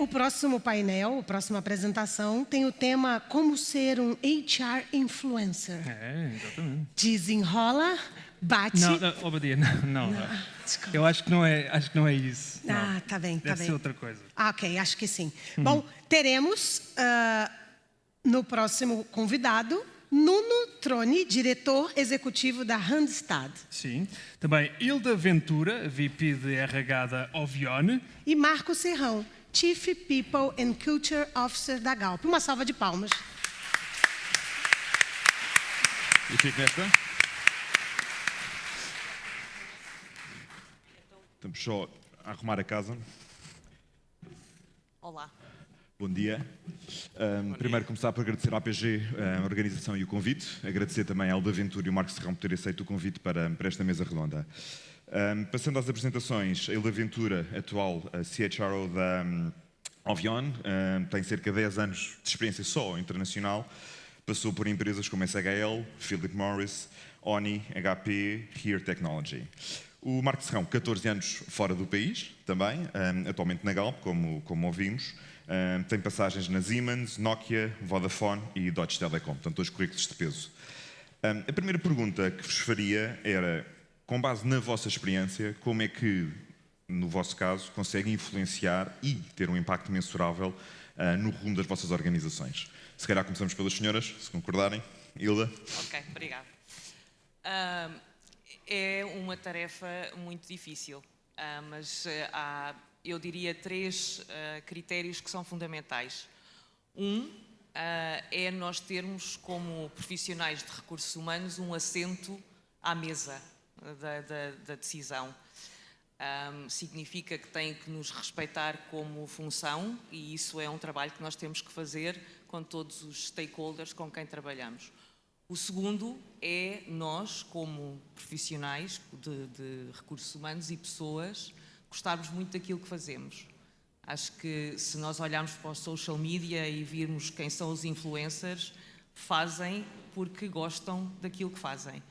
próximo painel, a próxima apresentação, tem o tema Como ser um HR Influencer. Exatamente. Desenrola, bate... Não, Obadia, não. Eu acho que não é isso. Ah, tá bem, tá Deve bem. ser outra coisa. Ah, ok, acho que sim. Bom, teremos no próximo convidado Nuno Troni, diretor executivo da Randstad. Sim. Também Hilda Ventura, VP de RH da Ovion. E Marco Serrão, Chief People and Culture Officer da Galp. Uma salva de palmas. E fico nesta. Estamos só a arrumar a casa. Olá. Bom dia. Primeiro começar por agradecer à APG a organização e o convite. Agradecer também à Hilda Ventura e ao Marco Serrão por terem aceito o convite para esta mesa redonda. Passando às apresentações, a Hilda Ventura, atual CHRO da Ovion, tem cerca de 10 anos de experiência só internacional. Passou por empresas como SHL, Philip Morris, ONI, HP, Here Technology. O Marco Serrão, 14 anos fora do país, também, atualmente na Galp, como ouvimos. Tem passagens na Siemens, Nokia, Vodafone e Deutsche Telekom, portanto, dois currículos de peso. A primeira pergunta que vos faria era, com base na vossa experiência, como é que, no vosso caso, conseguem influenciar e ter um impacto mensurável no rumo das vossas organizações? Se calhar começamos pelas senhoras, se concordarem. Hilda? Ok, obrigada. É uma tarefa muito difícil, mas há, eu diria, 3 critérios que são fundamentais. É nós termos, como profissionais de recursos humanos, um assento à mesa da decisão. Significa que tem que nos respeitar como função e isso é um trabalho que nós temos que fazer com todos os stakeholders com quem trabalhamos. O segundo é nós, como profissionais de recursos humanos e pessoas, gostarmos muito daquilo que fazemos. Acho que se nós olharmos para o social media e virmos quem são os influencers, fazem porque gostam daquilo que fazem.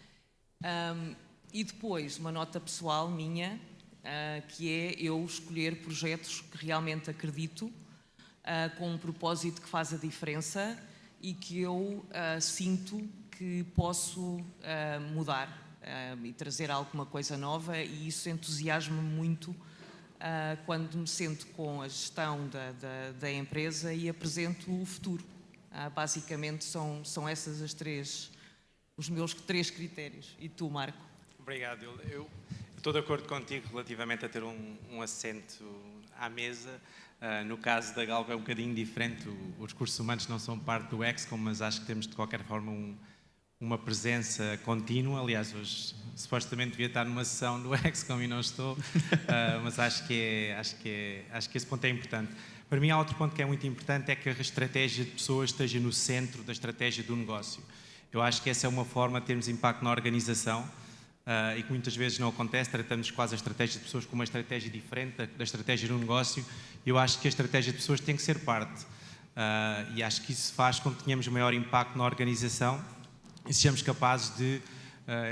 E depois, uma nota pessoal minha, que é eu escolher projetos que realmente acredito, com um propósito que faz a diferença e que eu sinto que posso mudar e trazer alguma coisa nova, e isso entusiasma-me muito quando me sento com a gestão da empresa e apresento o futuro. Basicamente são essas os meus 3 critérios. E tu, Marco? Obrigado. Eu estou de acordo contigo relativamente a ter um assento à mesa. No caso da Galp é um bocadinho diferente. Os recursos humanos não são parte do ExCom, mas acho que temos de qualquer forma uma presença contínua. Aliás, hoje supostamente devia estar numa sessão do ExCom e não estou, mas acho que esse ponto é importante. Para mim, há outro ponto que é muito importante, é que a estratégia de pessoas esteja no centro da estratégia do negócio. Eu acho que essa é uma forma de termos impacto na organização e que muitas vezes não acontece. Tratamos quase a estratégia de pessoas como uma estratégia diferente da estratégia do negócio. Eu acho que a estratégia de pessoas tem que ser parte e acho que isso faz com que tenhamos maior impacto na organização e sejamos capazes de,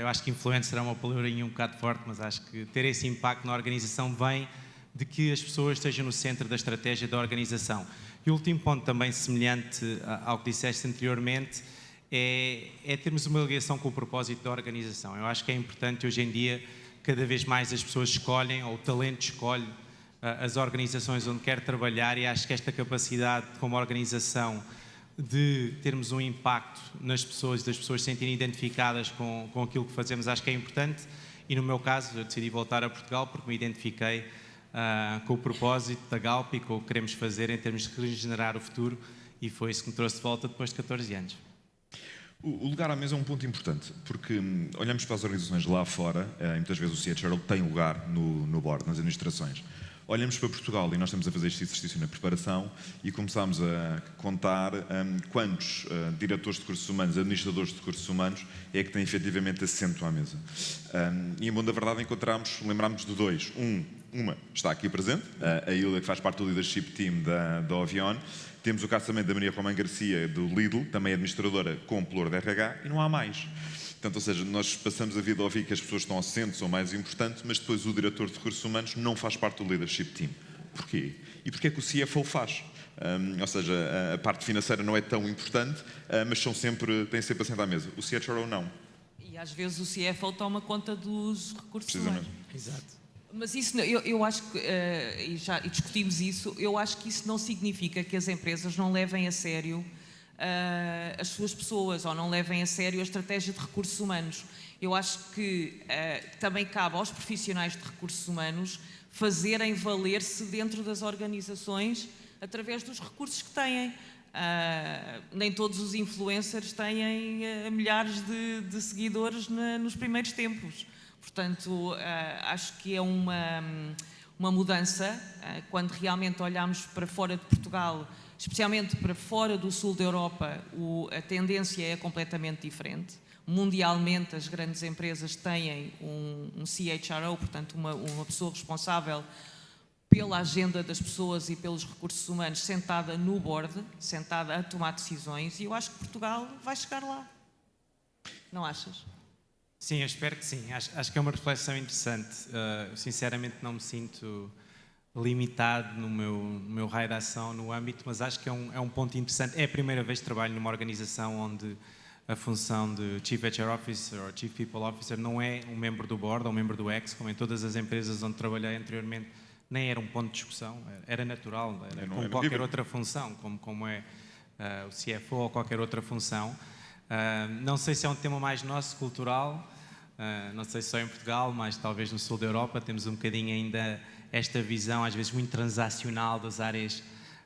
eu acho que influencer é uma palavrinha um bocado forte, mas acho que ter esse impacto na organização vem de que as pessoas estejam no centro da estratégia da organização. E o último ponto também semelhante ao que disseste anteriormente é termos uma ligação com o propósito da organização. Eu acho que é importante hoje em dia, cada vez mais as pessoas escolhem, ou o talento escolhe as organizações onde quer trabalhar, e acho que esta capacidade como organização de termos um impacto nas pessoas, das pessoas se sentirem identificadas com aquilo que fazemos, acho que é importante. E no meu caso, eu decidi voltar a Portugal porque me identifiquei com o propósito da Galp e com o que queremos fazer em termos de regenerar o futuro, e foi isso que me trouxe de volta depois de 14 anos. O lugar à mesa é um ponto importante, porque olhamos para as organizações lá fora, e muitas vezes o CHRO tem lugar no board, nas administrações. Olhamos para Portugal e nós estamos a fazer este exercício na preparação e começámos a contar quantos diretores de recursos humanos, administradores de recursos humanos é que têm efetivamente assento à mesa. E em bom da verdade lembrámos de 2. Uma está aqui presente, a Hilda, que faz parte do leadership team da Ovion. Temos o caso também da Maria Romã Garcia, do Lidl, também administradora com pluro de RH, e não há mais. Portanto, ou seja, nós passamos a vida a ouvir que as pessoas estão assentos, são mais importantes, mas depois o diretor de recursos humanos não faz parte do leadership team. Porquê? E porquê é que o CFO faz? Ou seja, a parte financeira não é tão importante, mas têm sempre assento à mesa. O CHRO não. E às vezes o CFO toma conta dos recursos humanos. Exato. Mas isso, eu acho que, e discutimos isso, eu acho que isso não significa que as empresas não levem a sério as suas pessoas ou não levem a sério a estratégia de recursos humanos. Eu acho que também cabe aos profissionais de recursos humanos fazerem valer-se dentro das organizações através dos recursos que têm. Nem todos os influencers têm milhares de seguidores nos primeiros tempos. Portanto, acho que é uma mudança quando realmente olhamos para fora de Portugal, especialmente para fora do sul da Europa, a tendência é completamente diferente. Mundialmente, as grandes empresas têm um CHRO, portanto, uma pessoa responsável pela agenda das pessoas e pelos recursos humanos, sentada no board, sentada a tomar decisões, e eu acho que Portugal vai chegar lá. Não achas? Sim, eu espero que sim. Acho que é uma reflexão interessante. Eu, sinceramente, não me sinto limitado no meu raio de ação no âmbito, mas acho que é um ponto interessante. É a primeira vez que trabalho numa organização onde a função de Chief HR Officer ou Chief People Officer não é um membro do board ou um membro do X, como em todas as empresas onde trabalhei anteriormente, nem era um ponto de discussão, era natural, era como qualquer outra função, como é o CFO ou qualquer outra função. Não sei se é um tema mais nosso, cultural, não sei se só em Portugal, mas talvez no sul da Europa temos um bocadinho ainda esta visão, às vezes muito transacional das áreas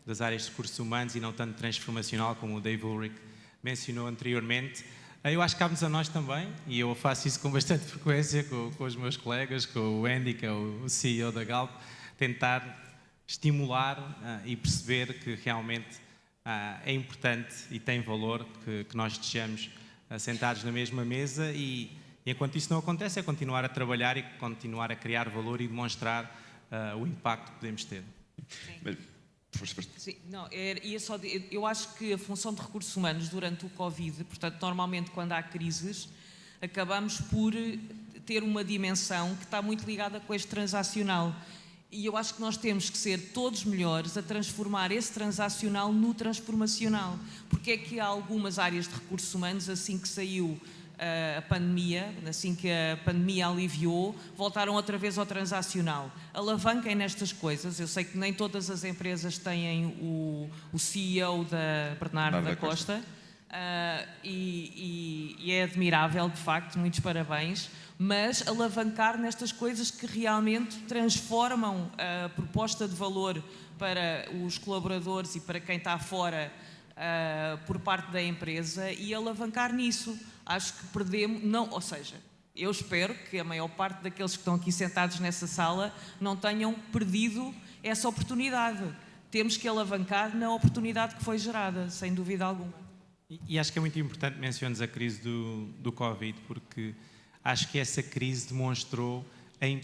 de recursos humanos e não tanto transformacional, como o Dave Ulrich mencionou anteriormente. Eu acho que cabe-nos a nós também, e eu faço isso com bastante frequência com os meus colegas, com o Andy, que é o CEO da Galp, tentar estimular e perceber que realmente é importante e tem valor que nós estejamos sentados na mesma mesa e enquanto isso não acontece é continuar a trabalhar e continuar a criar valor e demonstrar o impacto que podemos ter. Sim. Sim, não, eu acho que a função de recursos humanos durante o Covid, portanto, normalmente quando há crises, acabamos por ter uma dimensão que está muito ligada com este transacional. E eu acho que nós temos que ser todos melhores a transformar esse transacional no transformacional. Porque é que há algumas áreas de recursos humanos, assim que saiu a pandemia, assim que a pandemia aliviou, voltaram outra vez ao transacional. Alavanquem nestas coisas. Eu sei que nem todas as empresas têm o CEO da Bernardo da Costa. E é admirável, de facto, muitos parabéns, mas alavancar nestas coisas que realmente transformam a proposta de valor para os colaboradores e para quem está fora por parte da empresa e alavancar nisso. Acho que perdemos, ou seja, eu espero que a maior parte daqueles que estão aqui sentados nessa sala não tenham perdido essa oportunidade. Temos que alavancar na oportunidade que foi gerada, sem dúvida alguma. E acho que é muito importante mencionar a crise do Covid, porque acho que essa crise demonstrou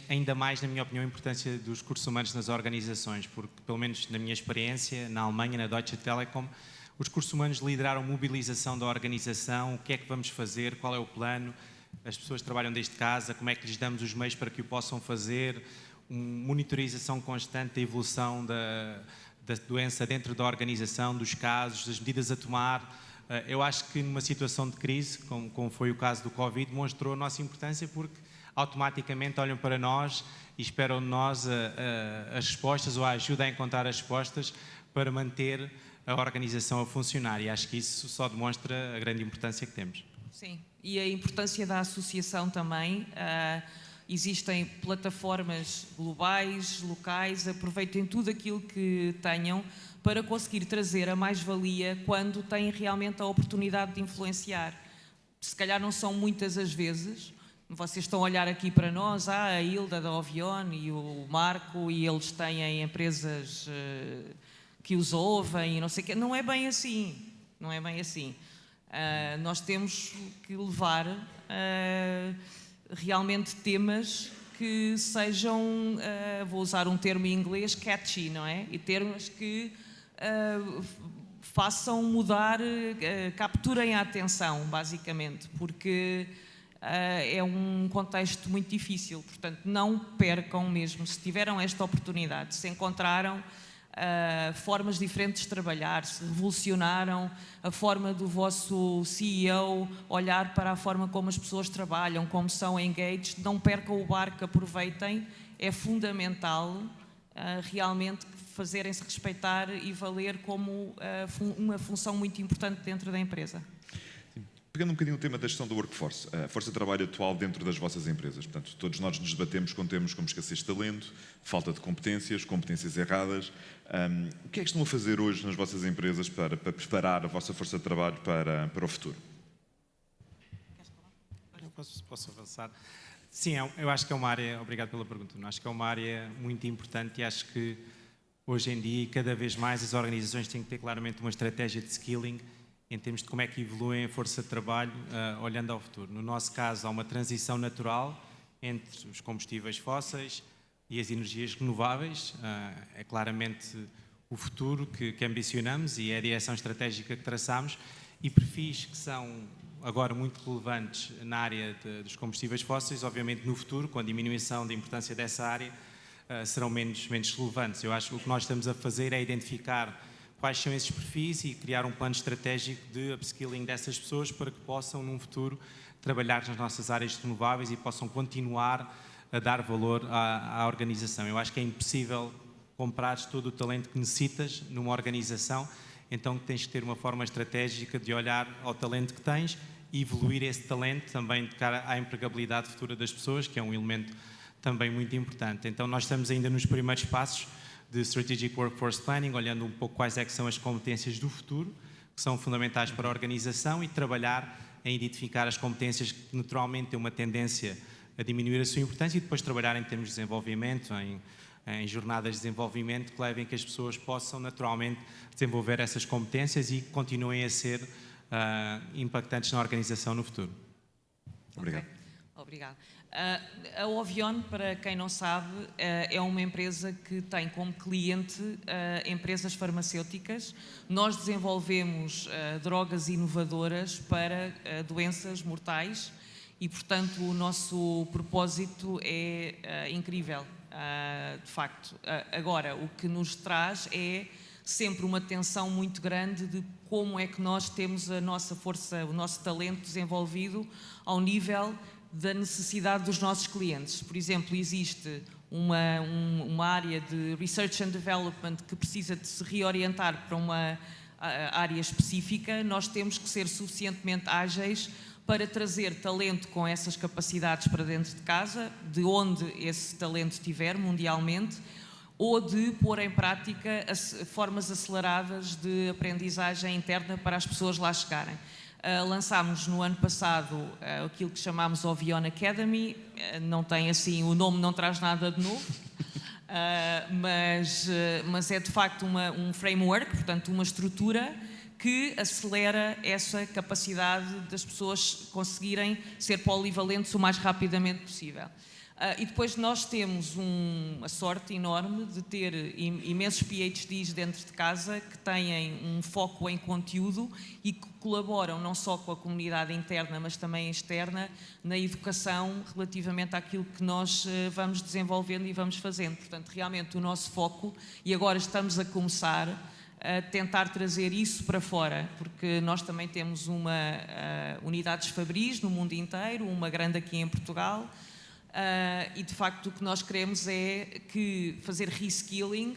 ainda mais, na minha opinião, a importância dos recursos humanos nas organizações, porque, pelo menos na minha experiência, na Alemanha, na Deutsche Telekom, os recursos humanos lideraram mobilização da organização, o que é que vamos fazer, qual é o plano, as pessoas trabalham desde casa, como é que lhes damos os meios para que o possam fazer, monitorização constante da evolução da doença dentro da organização, dos casos, das medidas a tomar. Eu acho que numa situação de crise, como foi o caso do Covid, demonstrou a nossa importância porque automaticamente olham para nós e esperam de nós as respostas ou a ajuda a encontrar as respostas para manter a organização a funcionar. E acho que isso só demonstra a grande importância que temos. Sim, e a importância da associação também. Existem plataformas globais, locais, aproveitem tudo aquilo que tenham para conseguir trazer a mais-valia quando têm realmente a oportunidade de influenciar. Se calhar não são muitas as vezes, vocês estão a olhar aqui para nós, a Hilda da Ovion e o Marco, e eles têm empresas que os ouvem e não sei o quê. Não é bem assim, não é bem assim. Nós temos que levar realmente temas que sejam, vou usar um termo em inglês, catchy, não é? E termos que façam mudar, capturem a atenção, basicamente, porque é um contexto muito difícil. Portanto, não percam mesmo, se tiveram esta oportunidade, se encontraram formas diferentes de trabalhar, se revolucionaram a forma do vosso CEO olhar para a forma como as pessoas trabalham, como são engaged, não percam o barco, aproveitem, é fundamental realmente fazerem-se respeitar e valer como uma função muito importante dentro da empresa. Pegando um bocadinho o tema da gestão do workforce, a força de trabalho atual dentro das vossas empresas. Portanto, todos nós nos debatemos quando temos como escassez de talento, falta de competências erradas. O que é que estão a fazer hoje nas vossas empresas para preparar a vossa força de trabalho para o futuro? Eu posso avançar? Sim, eu acho que é uma área, obrigado pela pergunta, acho que é uma área muito importante e acho que hoje em dia, cada vez mais, as organizações têm que ter claramente uma estratégia de skilling em termos de como é que evoluem a força de trabalho, olhando ao futuro. No nosso caso, há uma transição natural entre os combustíveis fósseis e as energias renováveis. É claramente o futuro que ambicionamos e é a direção estratégica que traçamos, e perfis que são agora muito relevantes na área dos combustíveis fósseis, obviamente no futuro, com a diminuição da importância dessa área, serão menos relevantes. Eu acho que o que nós estamos a fazer é identificar quais são esses perfis e criar um plano estratégico de upskilling dessas pessoas para que possam, num futuro, trabalhar nas nossas áreas renováveis e possam continuar a dar valor à organização. Eu acho que é impossível comprares todo o talento que necessitas numa organização, então tens que ter uma forma estratégica de olhar ao talento que tens e evoluir esse talento também de cara à empregabilidade futura das pessoas, que é um elemento também muito importante. Então nós estamos ainda nos primeiros passos de Strategic Workforce Planning, olhando um pouco quais é que são as competências do futuro, que são fundamentais para a organização, e trabalhar em identificar as competências que naturalmente têm uma tendência a diminuir a sua importância, e depois trabalhar em termos de desenvolvimento, em jornadas de desenvolvimento que levem que as pessoas possam naturalmente desenvolver essas competências e continuem a ser impactantes na organização no futuro. Obrigado. Okay. Obrigada. A Ovion, para quem não sabe, é uma empresa que tem como cliente empresas farmacêuticas. Nós desenvolvemos drogas inovadoras para doenças mortais e, portanto, o nosso propósito é incrível, de facto. Agora, o que nos traz é sempre uma tensão muito grande de como é que nós temos a nossa força, o nosso talento desenvolvido ao nível da necessidade dos nossos clientes. Por exemplo, existe uma área de Research and Development que precisa de se reorientar para uma área específica. Nós temos que ser suficientemente ágeis para trazer talento com essas capacidades para dentro de casa, de onde esse talento estiver mundialmente, ou de pôr em prática formas aceleradas de aprendizagem interna para as pessoas lá chegarem. Lançámos no ano passado aquilo que chamámos Ovion Academy. Não tem assim, o nome não traz nada de novo, mas é de facto um framework, portanto uma estrutura que acelera essa capacidade das pessoas conseguirem ser polivalentes o mais rapidamente possível. E depois nós temos a sorte enorme de ter imensos PhDs dentro de casa que têm um foco em conteúdo e que colaboram não só com a comunidade interna, mas também externa, na educação relativamente àquilo que nós vamos desenvolvendo e vamos fazendo. Portanto, realmente o nosso foco, e agora estamos a começar a tentar trazer isso para fora, porque nós também temos unidades Fabris no mundo inteiro, uma grande aqui em Portugal, e de facto o que nós queremos é fazer reskilling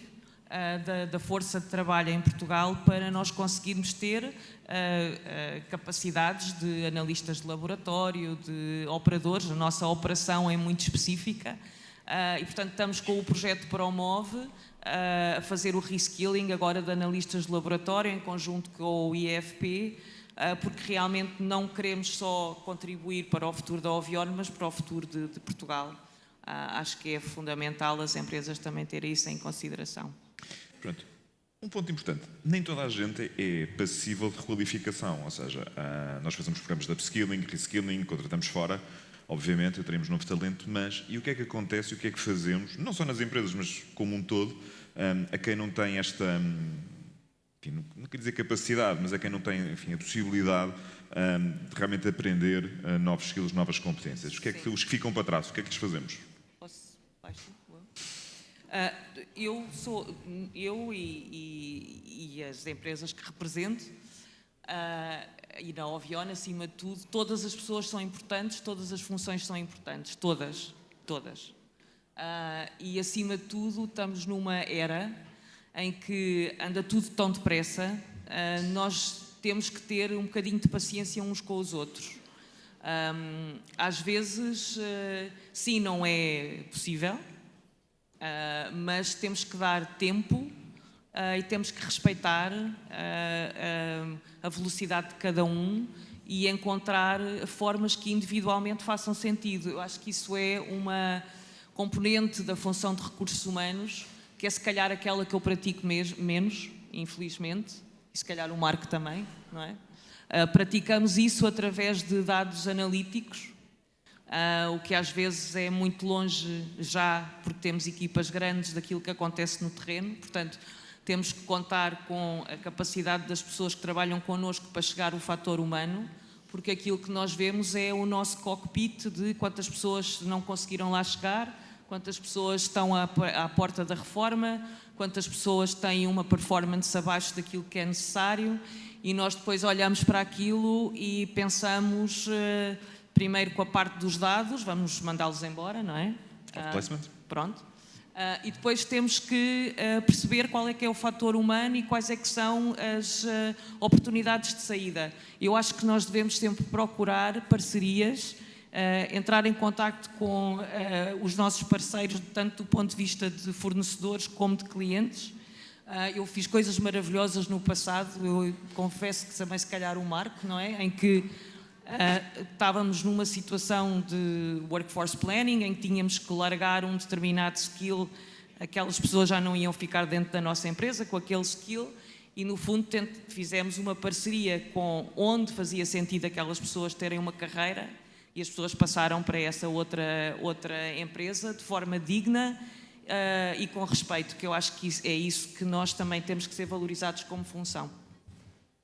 da força de trabalho em Portugal para nós conseguirmos ter capacidades de analistas de laboratório, de operadores. A nossa operação é muito específica e portanto estamos com o projeto Promove a fazer o reskilling agora de analistas de laboratório em conjunto com o IFP, porque realmente não queremos só contribuir para o futuro da Ovion, mas para o futuro de Portugal. Acho que é fundamental as empresas também terem isso em consideração. Pronto. Um ponto importante, nem toda a gente é passível de requalificação, ou seja, nós fazemos programas de upskilling, reskilling, contratamos fora, obviamente teremos novo talento, mas e o que é que acontece e o que é que fazemos, não só nas empresas, mas como um todo, a quem não tem enfim, não quero dizer capacidade, mas é quem não tem, enfim, a possibilidade de realmente aprender novos skills, novas competências. O que é que os que ficam para trás, o que é que lhes fazemos? Posso? Baixo? Eu e as empresas que represento, e na Ovion, acima de tudo, todas as pessoas são importantes, todas as funções são importantes, todas. E acima de tudo, estamos numa era em que anda tudo tão depressa, nós temos que ter um bocadinho de paciência uns com os outros. Às vezes, sim, não é possível, mas temos que dar tempo e temos que respeitar a velocidade de cada um e encontrar formas que individualmente façam sentido. Eu acho que isso é uma componente da função de recursos humanos, que é se calhar aquela que eu pratico menos, infelizmente, e se calhar o Marco também, não é? Praticamos isso através de dados analíticos, o que às vezes é muito longe já, porque temos equipas grandes daquilo que acontece no terreno, portanto, temos que contar com a capacidade das pessoas que trabalham connosco para chegar ao fator humano, porque aquilo que nós vemos é o nosso cockpit de quantas pessoas não conseguiram lá chegar, quantas pessoas estão à porta da reforma, quantas pessoas têm uma performance abaixo daquilo que é necessário, e nós depois olhamos para aquilo e pensamos, primeiro com a parte dos dados, vamos mandá-los embora, não é? Placement. Pronto. E depois temos que perceber qual é que é o fator humano e quais é que são as oportunidades de saída. Eu acho que nós devemos sempre procurar parcerias, entrar em contacto com os nossos parceiros, tanto do ponto de vista de fornecedores como de clientes. Eu fiz coisas maravilhosas no passado, eu confesso que também se calhar o Marco, não é? Em que estávamos numa situação de workforce planning, em que tínhamos que largar um determinado skill, aquelas pessoas já não iam ficar dentro da nossa empresa com aquele skill, e no fundo fizemos uma parceria com onde fazia sentido aquelas pessoas terem uma carreira, e as pessoas passaram para essa outra empresa de forma digna e com respeito, que eu acho que é isso que nós também temos que ser valorizados como função.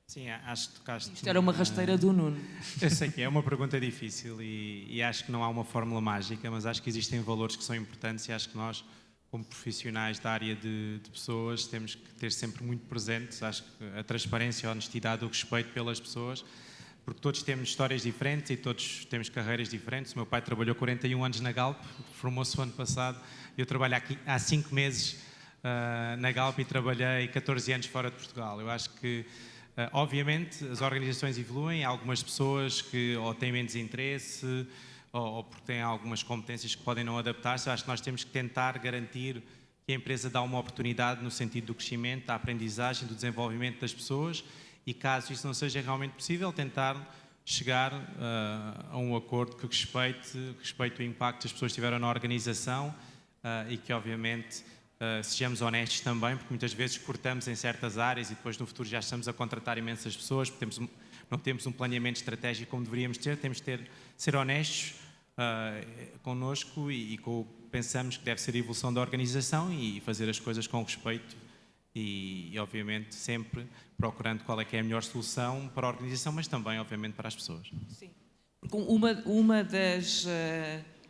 Sim, acho que tocaste... Isto era uma rasteira do Nuno. Eu sei que é uma pergunta difícil e acho que não há uma fórmula mágica, mas acho que existem valores que são importantes e acho que nós, como profissionais da área de pessoas, temos que ter sempre muito presentes, acho que a transparência, a honestidade, o respeito pelas pessoas, porque todos temos histórias diferentes e todos temos carreiras diferentes. O meu pai trabalhou 41 anos na Galp, formou-se o ano passado, eu trabalho aqui há 5 meses na Galp e trabalhei 14 anos fora de Portugal. Eu acho que obviamente as organizações evoluem, há algumas pessoas que ou têm menos interesse ou porque têm algumas competências que podem não adaptar-se. Eu acho que nós temos que tentar garantir que a empresa dá uma oportunidade no sentido do crescimento, da aprendizagem, do desenvolvimento das pessoas e caso isso não seja realmente possível, tentar chegar a um acordo que respeite o impacto que as pessoas tiveram na organização e que obviamente sejamos honestos também, porque muitas vezes cortamos em certas áreas e depois no futuro já estamos a contratar imensas pessoas, porque não temos um planeamento estratégico como deveríamos ter, temos de ser honestos connosco e com o que pensamos que deve ser a evolução da organização e fazer as coisas com respeito e obviamente sempre procurando qual é que é a melhor solução para a organização, mas também obviamente para as pessoas. Sim, porque uma das...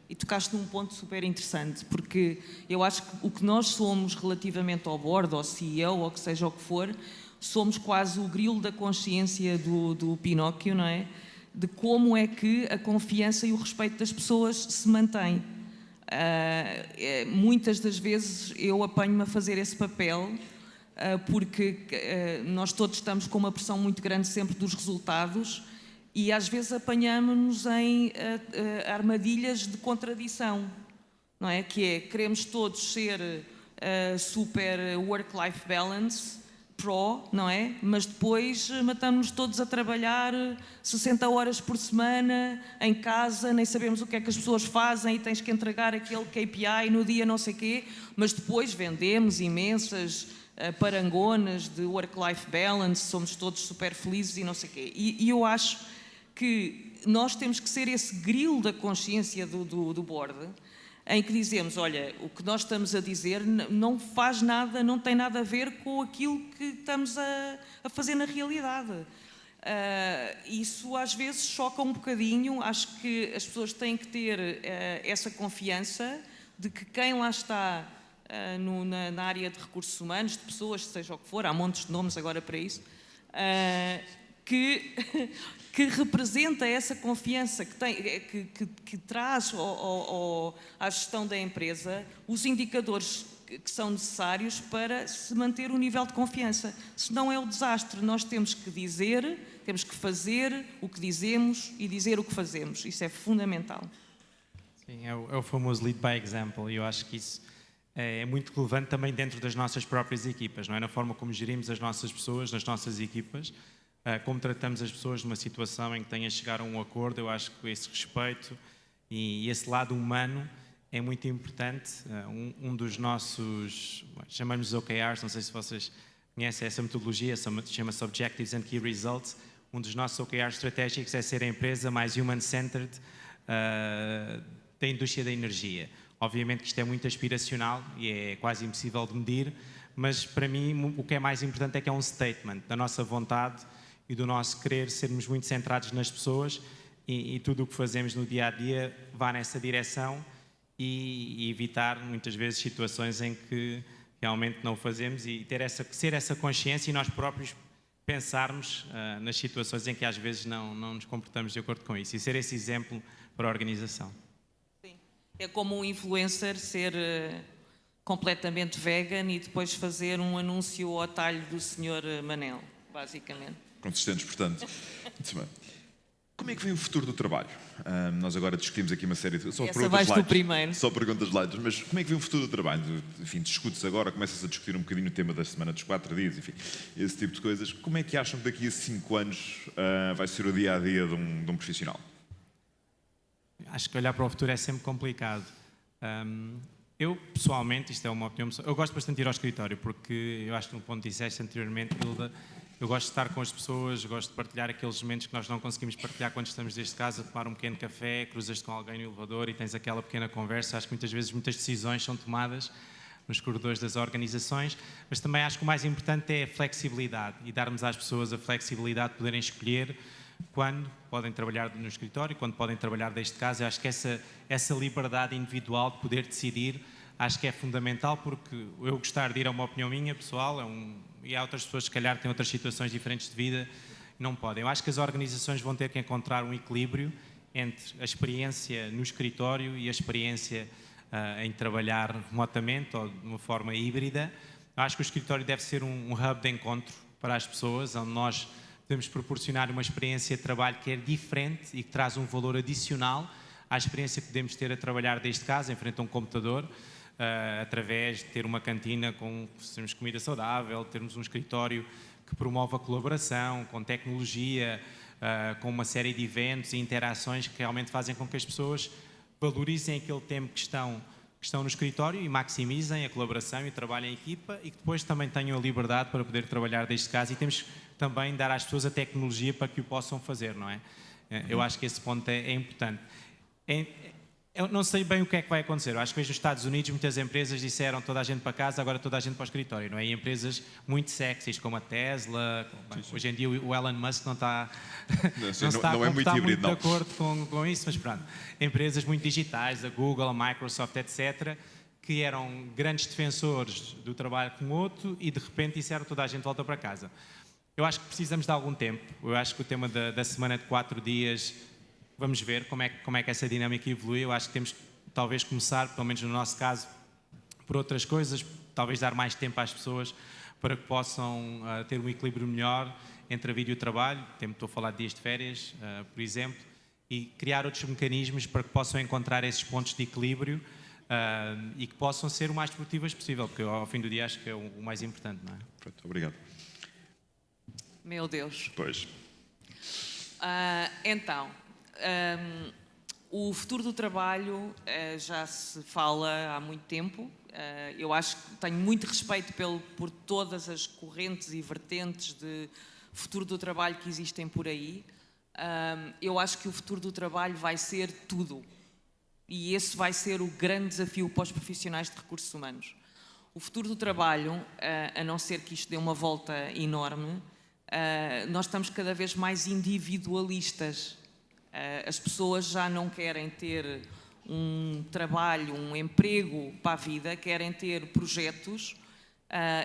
E tocaste num ponto super interessante, porque eu acho que o que nós somos relativamente ao board, ao CEO, ou que seja o que for, somos quase o grilo da consciência do Pinóquio, não é? De como é que a confiança e o respeito das pessoas se mantém. Muitas das vezes eu apanho-me a fazer esse papel, porque nós todos estamos com uma pressão muito grande sempre dos resultados, e às vezes apanhamos-nos em armadilhas de contradição, não é? Que é, queremos todos ser super work-life balance, não é? Mas depois matamos-nos todos a trabalhar 60 horas por semana, em casa, nem sabemos o que é que as pessoas fazem e tens que entregar aquele KPI no dia não sei quê, mas depois vendemos imensas parangonas de work-life balance, somos todos super felizes e não sei quê. E eu acho que nós temos que ser esse grilo da consciência do board, em que dizemos, olha, o que nós estamos a dizer não faz nada, não tem nada a ver com aquilo que estamos a fazer na realidade. Isso às vezes choca um bocadinho. Acho que as pessoas têm que ter essa confiança de que quem lá está na área de recursos humanos, de pessoas, seja o que for, há montes de nomes agora para isso, que representa essa confiança, que traz à gestão da empresa os indicadores que são necessários para se manter o nível de confiança. Senão é o desastre. Nós temos que dizer, temos que fazer o que dizemos e dizer o que fazemos. Isso é fundamental. Sim, é o famoso lead by example, e eu acho que isso é muito relevante também dentro das nossas próprias equipas, não é? Na forma como gerimos as nossas pessoas, nas nossas equipas, como tratamos as pessoas numa situação em que tenha a chegar a um acordo. Eu acho que esse respeito e esse lado humano é muito importante. Um dos nossos, chamamos de OKRs, não sei se vocês conhecem essa metodologia, chama-se Objectives and Key Results. Um dos nossos OKRs estratégicos é ser a empresa mais human-centered da indústria da energia. Obviamente que isto é muito aspiracional e é quase impossível de medir, mas para mim o que é mais importante é que é um statement da nossa vontade e do nosso querer sermos muito centrados nas pessoas, e tudo o que fazemos no dia-a-dia vá nessa direção, e evitar muitas vezes situações em que realmente não o fazemos, e ser essa consciência e nós próprios pensarmos nas situações em que às vezes não nos comportamos de acordo com isso, e ser esse exemplo para a organização. Sim. É como um influencer ser completamente vegan e depois fazer um anúncio ao talho do Sr. Manel, basicamente. Consistentes, portanto. Muito bem. Como é que vem o futuro do trabalho? Nós agora discutimos aqui uma série de... Essa vais tu primeiro. Só perguntas light, mas como é que vem o futuro do trabalho? Enfim, discute-se agora, começa-se a discutir um bocadinho o tema da semana dos 4 dias, enfim, esse tipo de coisas. Como é que acham que daqui a 5 anos vai ser o dia-a-dia de um profissional? Acho que olhar para o futuro é sempre complicado. Eu, pessoalmente, isto é uma opinião, eu gosto bastante de ir ao escritório, porque eu acho que no ponto que disseste anteriormente, Hilda, eu gosto de estar com as pessoas, gosto de partilhar aqueles momentos que nós não conseguimos partilhar quando estamos desde casa, tomar um pequeno café, cruzas-te com alguém no elevador e tens aquela pequena conversa. Acho que muitas vezes muitas decisões são tomadas nos corredores das organizações, mas também acho que o mais importante é a flexibilidade, e darmos às pessoas a flexibilidade de poderem escolher quando podem trabalhar no escritório, quando podem trabalhar desde casa. Eu acho que essa liberdade individual de poder decidir, acho que é fundamental, porque eu gostar de ir a uma opinião minha, pessoal, e há outras pessoas que se calhar têm outras situações diferentes de vida e não podem. Eu acho que as organizações vão ter que encontrar um equilíbrio entre a experiência no escritório e a experiência em trabalhar remotamente ou de uma forma híbrida. Eu acho que o escritório deve ser um hub de encontro para as pessoas, onde nós podemos proporcionar uma experiência de trabalho que é diferente e que traz um valor adicional à experiência que podemos ter a trabalhar desde casa, em frente a um computador, através de ter uma cantina com termos comida saudável, termos um escritório que promove a colaboração, com tecnologia, com uma série de eventos e interações que realmente fazem com que as pessoas valorizem aquele tempo que estão no escritório e maximizem a colaboração e o trabalho em equipa, e que depois também tenham a liberdade para poder trabalhar desde casa, e temos também de dar às pessoas a tecnologia para que o possam fazer, não é? Eu acho que esse ponto é importante. Eu não sei bem o que é que vai acontecer. Eu acho que vejo nos Estados Unidos muitas empresas disseram toda a gente para casa, agora toda a gente para o escritório, não é? E empresas muito sexys, como a Tesla. Hoje em dia o Elon Musk não está muito de acordo com isso, mas pronto. Empresas muito digitais, a Google, a Microsoft, etc., que eram grandes defensores do trabalho remoto e de repente disseram toda a gente volta para casa. Eu acho que precisamos de algum tempo. Eu acho que o tema da semana de 4 dias... Vamos ver como é que essa dinâmica evolui. Eu acho que temos que talvez começar, pelo menos no nosso caso, por outras coisas, talvez dar mais tempo às pessoas para que possam ter um equilíbrio melhor entre a vida e o trabalho. Estou a falar de dias de férias, por exemplo, e criar outros mecanismos para que possam encontrar esses pontos de equilíbrio e que possam ser o mais produtivas possível, porque ao fim do dia acho que é o mais importante, não é? Pronto, obrigado. Meu Deus. Pois. Então... o futuro do trabalho já se fala há muito tempo. Eu acho que tenho muito respeito por todas as correntes e vertentes de futuro do trabalho que existem por aí. Eu acho que o futuro do trabalho vai ser tudo. E esse vai ser o grande desafio para os profissionais de recursos humanos. O futuro do trabalho, a não ser que isto dê uma volta enorme, nós estamos cada vez mais individualistas. As pessoas já não querem ter um trabalho, um emprego para a vida, querem ter projetos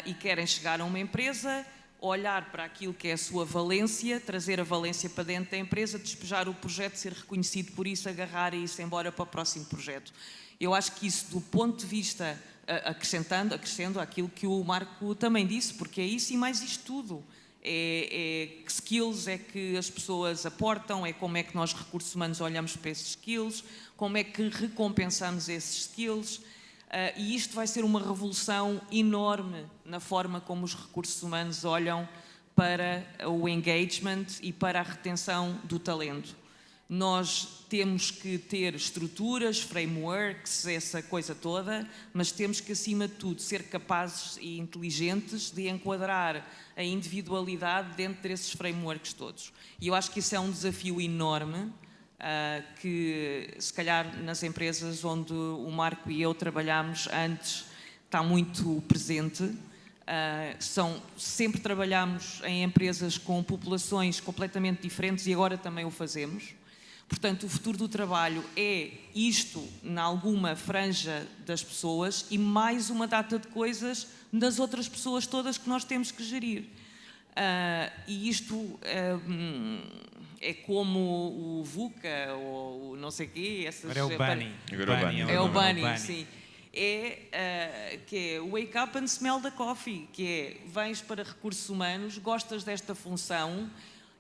e querem chegar a uma empresa, olhar para aquilo que é a sua valência, trazer a valência para dentro da empresa, despejar o projeto, ser reconhecido por isso, agarrar e ir-se embora para o próximo projeto. Eu acho que isso, do ponto de vista, acrescendo aquilo que o Marco também disse, porque é isso e mais isto tudo. Que skills é que as pessoas aportam, é como é que nós, recursos humanos, olhamos para esses skills, como é que recompensamos esses skills. E isto vai ser uma revolução enorme na forma como os recursos humanos olham para o engagement e para a retenção do talento. Nós temos que ter estruturas, frameworks, essa coisa toda, mas temos que, acima de tudo, ser capazes e inteligentes de enquadrar a individualidade dentro desses frameworks todos. E eu acho que isso é um desafio enorme, que se calhar nas empresas onde o Marco e eu trabalhamos antes está muito presente. Sempre trabalhamos em empresas com populações completamente diferentes e agora também o fazemos. Portanto, o futuro do trabalho é isto em alguma franja das pessoas e mais uma data de coisas das outras pessoas todas que nós temos que gerir. E isto é como o VUCA ou o não sei o quê. Agora é o Bunny. É o Bunny, sim. Que é Wake Up and Smell the Coffee, que é, vens para recursos humanos, gostas desta função,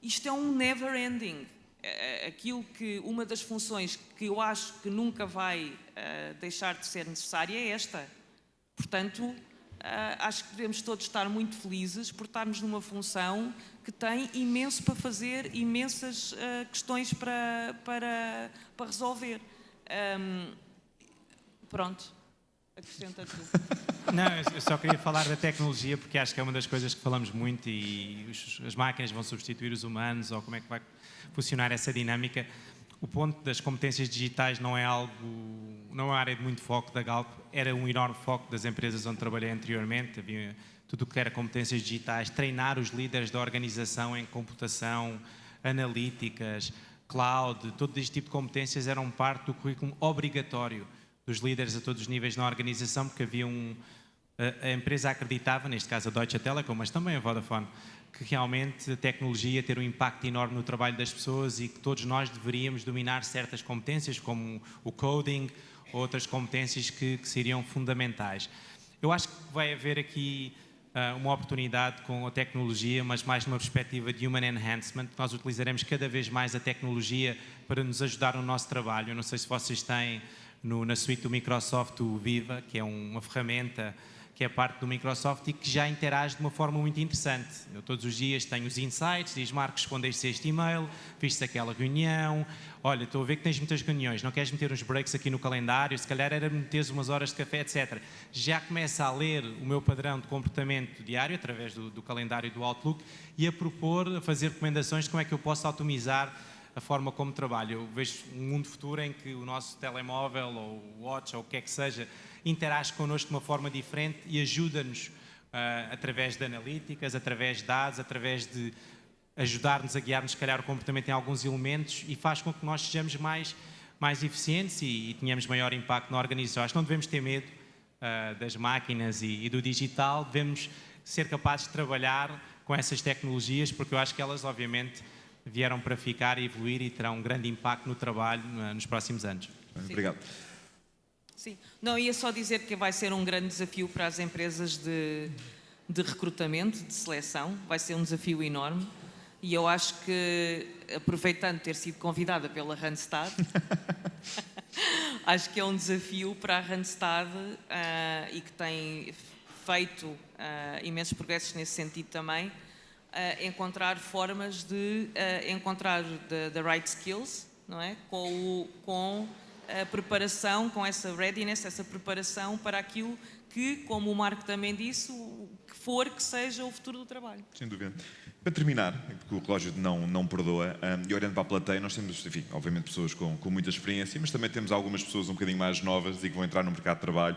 isto é um never ending. Aquilo que, uma das funções que eu acho que nunca vai deixar de ser necessária é esta. Portanto, acho que devemos todos estar muito felizes por estarmos numa função que tem imenso para fazer, imensas questões para resolver. Pronto, acrescenta tu. Não, eu só queria falar da tecnologia porque acho que é uma das coisas que falamos muito e as máquinas vão substituir os humanos ou como é que vai funcionar essa dinâmica. O ponto das competências digitais não é uma área de muito foco da Galp, era um enorme foco das empresas onde trabalhei anteriormente, havia tudo o que era competências digitais, treinar os líderes da organização em computação, analíticas, cloud, todo este tipo de competências eram parte do currículo obrigatório dos líderes a todos os níveis na organização, porque havia a empresa acreditava, neste caso a Deutsche Telekom, mas também a Vodafone, que realmente a tecnologia ter um impacto enorme no trabalho das pessoas e que todos nós deveríamos dominar certas competências, como o coding, outras competências que seriam fundamentais. Eu acho que vai haver aqui uma oportunidade com a tecnologia, mas mais numa perspectiva de human enhancement. Nós utilizaremos cada vez mais a tecnologia para nos ajudar no nosso trabalho. Eu não sei se vocês têm na suite do Microsoft o Viva, que é uma ferramenta que é parte do Microsoft e que já interage de uma forma muito interessante. Eu todos os dias tenho os insights, diz Marcos, respondeste a este e-mail, viste aquela reunião, olha, estou a ver que tens muitas reuniões, não queres meter uns breaks aqui no calendário, se calhar era meteres umas horas de café, etc. Já começa a ler o meu padrão de comportamento diário, através do calendário do Outlook, e a fazer recomendações de como é que eu posso autonomizar a forma como trabalho. Eu vejo um mundo futuro em que o nosso telemóvel, ou o watch, ou o que é que seja, interage connosco de uma forma diferente e ajuda-nos através de analíticas, através de dados, através de ajudar-nos a guiar-nos, se calhar, o comportamento em alguns elementos e faz com que nós sejamos mais eficientes e tenhamos maior impacto na organização. Acho que não devemos ter medo das máquinas e do digital, devemos ser capazes de trabalhar com essas tecnologias, porque eu acho que elas, obviamente, vieram para ficar e evoluir e terão um grande impacto no trabalho nos próximos anos. Obrigado. Sim. Não, ia só dizer que vai ser um grande desafio para as empresas de recrutamento, de seleção. Vai ser um desafio enorme. E eu acho que, aproveitando ter sido convidada pela Randstad, acho que é um desafio para a Randstad e que tem feito imensos progressos nesse sentido também, encontrar formas de encontrar the right skills, não é? Com a preparação, com essa readiness, essa preparação para aquilo que, como o Marco também disse, que for que seja o futuro do trabalho. Sem dúvida. Para terminar, porque o relógio não perdoa, e olhando para a plateia, nós temos, enfim, obviamente pessoas com muita experiência, mas também temos algumas pessoas um bocadinho mais novas e que vão entrar no mercado de trabalho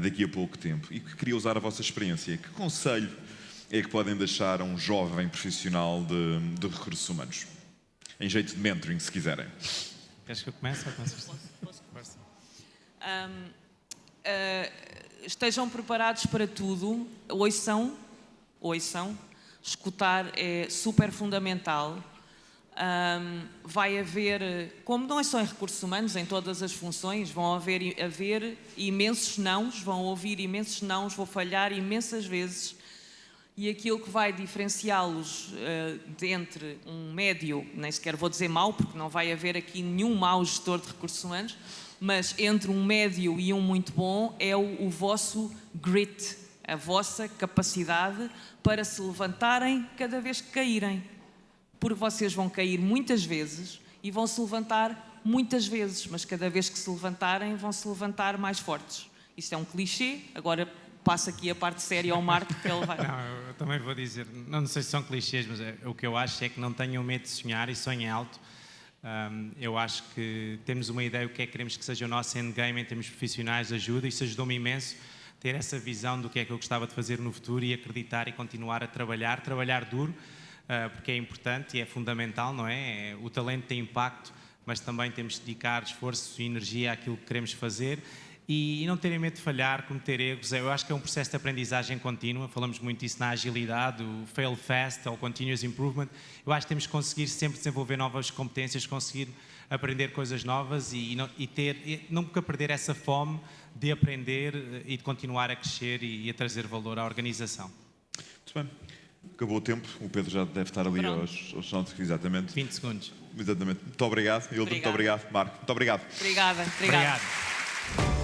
daqui a pouco tempo e que queria usar a vossa experiência. Que conselho é que podem deixar a um jovem profissional de recursos humanos? Em jeito de mentoring, se quiserem. Queres que eu comece ou começas? Posso. Estejam preparados para tudo, ouçam, escutar é super fundamental. Vai haver, como não é só em recursos humanos, em todas as funções, vão haver imensos nãos, vão ouvir imensos nãos, vou falhar imensas vezes. E aquilo que vai diferenciá-los entre um médio, nem sequer vou dizer mau, porque não vai haver aqui nenhum mau gestor de recursos humanos, mas entre um médio e um muito bom é o vosso grit, a vossa capacidade para se levantarem cada vez que caírem. Porque vocês vão cair muitas vezes e vão se levantar muitas vezes, mas cada vez que se levantarem, vão se levantar mais fortes. Isto é um clichê, agora passo aqui a parte séria ao Marco, que ele vai... Não, eu também vou dizer, não sei se são clichês, mas o que eu acho é que não tenham medo de sonhar e sonhem alto. Eu acho que temos uma ideia do que é que queremos que seja o nosso endgame em termos profissionais, ajuda, isso ajudou-me imenso ter essa visão do que é que eu gostava de fazer no futuro e acreditar e continuar a trabalhar duro, porque é importante e é fundamental, não é? O talento tem impacto, mas também temos de dedicar esforço e energia àquilo que queremos fazer e não terem medo de falhar, cometer erros. Eu acho que é um processo de aprendizagem contínua, falamos muito disso na agilidade, o fail fast, ou continuous improvement. Eu acho que temos que conseguir sempre desenvolver novas competências, conseguir aprender coisas novas e nunca perder essa fome de aprender e de continuar a crescer e a trazer valor à organização. Muito bem. Acabou o tempo, o Pedro já deve estar ali aos saltos, exatamente. 20 segundos. Exatamente. Muito obrigado, Hilda, muito obrigado, Marco. Muito obrigado. Obrigada. Obrigado.